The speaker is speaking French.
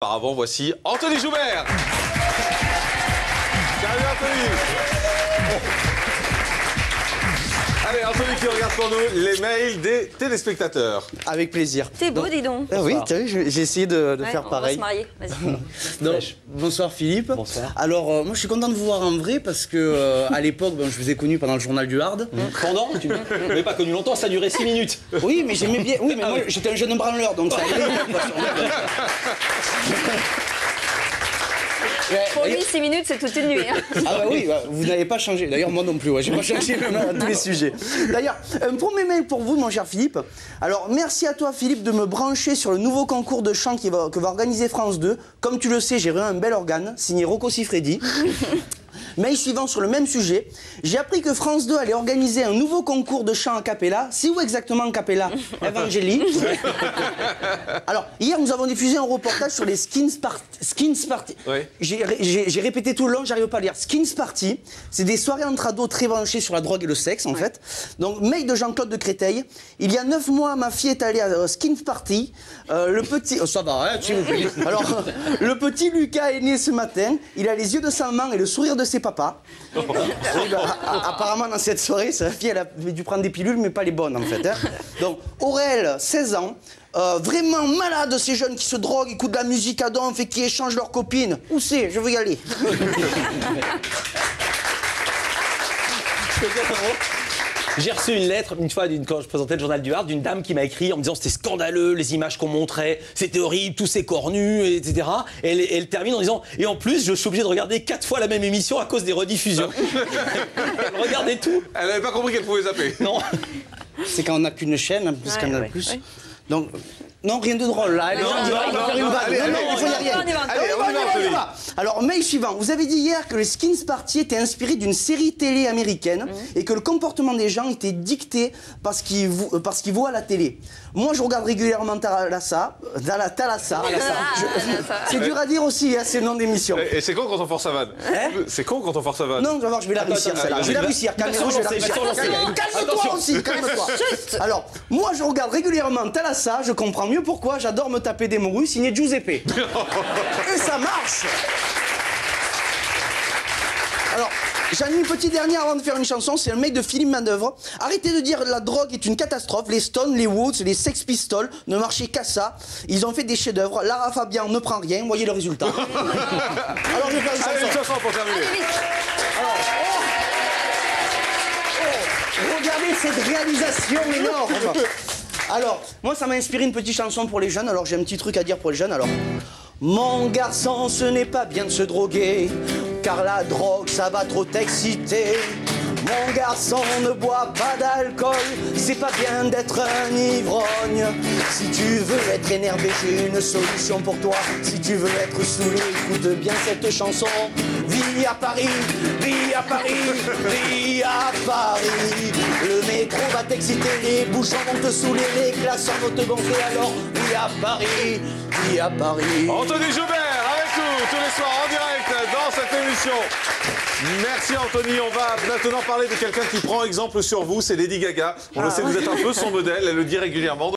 Auparavant, voici Anthony Joubert. Salut Anthony. Allez, Anthony qui regarde pour nous les mails des téléspectateurs. Avec plaisir. T'es beau, dis donc. Ah oui, tu as vu, j'ai essayé de faire pareil. On va se marier, vas-y. Bonsoir Philippe. Bonsoir. Alors, moi je suis content de vous voir en vrai parce que à l'époque, je vous ai connu pendant le journal du Hard. Pendant Tu ne l'avais pas connu longtemps, ça a duré 6 minutes. Oui, mais j'aimais bien. Oui, mais moi j'étais un jeune branleur, donc ça allait. Pour lui, 6 minutes, c'est toute une nuit. Hein. Ah bah oui, vous n'avez pas changé. D'ailleurs, moi non plus, j'ai pas changé même à tous les sujets. D'ailleurs, un premier mail pour vous, mon cher Philippe. Alors, merci à toi, Philippe, de me brancher sur le nouveau concours de chant que va organiser France 2. Comme tu le sais, j'ai reçu un bel organe, signé Rocco Siffredi. Mail suivant sur le même sujet. J'ai appris que France 2 allait organiser un nouveau concours de chant a cappella. C'est où exactement a cappella? Evangélie. Alors, hier, nous avons diffusé un reportage sur les Skins Party. Oui. J'ai répété tout le long, j'arrive pas à lire. Skins Party, c'est des soirées entre ados très branchées sur la drogue et le sexe, en fait. Donc, mail de Jean-Claude de Créteil. Il y a 9 mois, ma fille est allée à Skins Party. Le petit... Oh, ça va, hein, s'il vous plaît. Alors, le petit Lucas est né ce matin. Il a les yeux de sa maman et le sourire de ses papas. Apparemment, dans cette soirée, sa fille, elle a dû prendre des pilules, mais pas les bonnes, en fait. Hein. Donc, Aurel, 16 ans, vraiment malade, ces jeunes qui se droguent, écoutent de la musique à donf et qui échangent leurs copines. Où c'est? Je veux y aller. J'ai reçu une lettre, une fois, quand je présentais le journal du Hard, d'une dame qui m'a écrit en me disant c'était scandaleux, les images qu'on montrait, c'était horrible, tous ces corps nus, etc. Et elle termine en disant et en plus, je suis obligé de regarder 4 fois la même émission à cause des rediffusions. Elle regardait tout. Elle n'avait pas compris qu'elle pouvait zapper. Non. C'est quand on n'a qu'une chaîne, plus qu'un a plus. Donc, non, rien de drôle là. Non, il faut y aller. Allez, on y va. Alors, mail suivant. Vous avez dit hier que le Skins Party était inspiré d'une série télé américaine et que le comportement des gens était dicté par ce qu'ils voient à la télé. Moi, je regarde régulièrement Thalassa. C'est dur à dire aussi, hein, c'est le nom d'émission. Et c'est con quand on force sa vanne. C'est con quand on force sa vanne. Non, tu vas voir, je vais la réussir, celle-là. Je vais la réussir. Calme-toi, je vais la réussir. Calme-toi aussi, calme-toi. Alors, moi, je regarde régulièrement Thalassa, je comprends mieux pourquoi j'adore me taper des morues signé Giuseppe. Et ça marche. Alors, j'en ai une petite dernière avant de faire une chanson, c'est un mec de Philippe Manœuvre. Arrêtez de dire la drogue est une catastrophe, les Stones, les Woods, les Sex Pistols ne marchaient qu'à ça. Ils ont fait des chefs-d'œuvre, Lara Fabian ne prend rien, voyez le résultat. Alors je vais faire une chanson. Allez, une chanson pour terminer. Alors, regardez cette réalisation énorme. Alors, moi ça m'a inspiré une petite chanson pour les jeunes, alors j'ai un petit truc à dire pour les jeunes, alors... Mon garçon, ce n'est pas bien de se droguer, car la drogue, ça va trop t'exciter. Mon garçon, ne bois pas d'alcool, c'est pas bien d'être un ivrogne. Si tu veux être énervé, j'ai une solution pour toi. Si tu veux être saoulé, écoute bien cette chanson. Vis à Paris, vis à Paris, vis à Paris. Le métro va t'exciter, les bouchons vont te saouler, les glaçons vont te gonfler, alors vis à Paris, vis à Paris. Anthony Joubert avec nous tous les soirs en direct dans cette émission. Merci Anthony, on va maintenant parler de quelqu'un qui prend exemple sur vous, c'est Lady Gaga. On le sait, vous êtes un peu son modèle, elle le dit régulièrement.